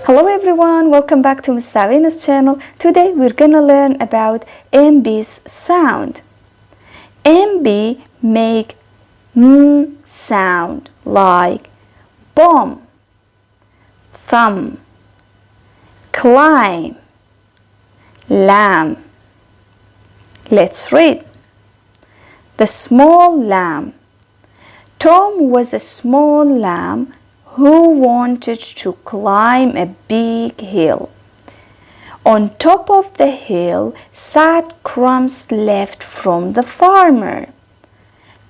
Hello everyone, welcome back to Miss Savina's channel. Today we're gonna learn about MB's sound. MB make M sound like bomb, thumb, climb, lamb. Let's read. The small lamb. Tom was a small lamb who wanted to climb a big hill. On top of the hill sat crumbs left from the farmer.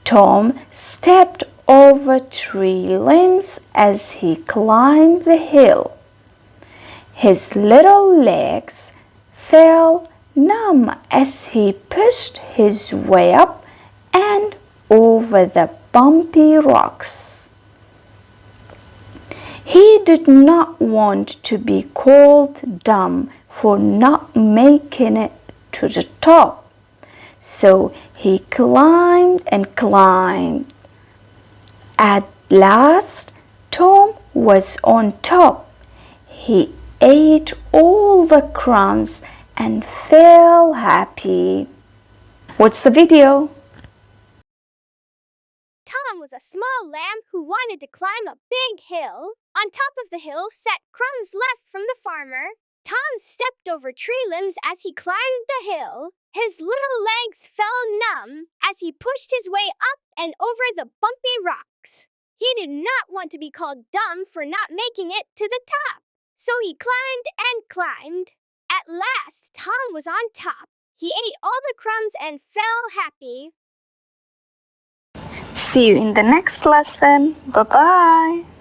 Tom stepped over tree limbs as he climbed the hill. His little legs felt numb as he pushed his way up and over the bumpy rocks. He did not want to be called dumb for not making it to the top, so he climbed and climbed. At last, Tom was on top. He ate all the crumbs and felt happy. Watch the video. Tom was a small lamb who wanted to climb a big hill. On top of the hill sat crumbs left from the farmer. Tom stepped over tree limbs as he climbed the hill. His little legs felt numb as he pushed his way up and over the bumpy rocks. He did not want to be called dumb for not making it to the top, so he climbed and climbed. At last, Tom was on top. He ate all the crumbs and felt happy. See you in the next lesson. Bye-bye.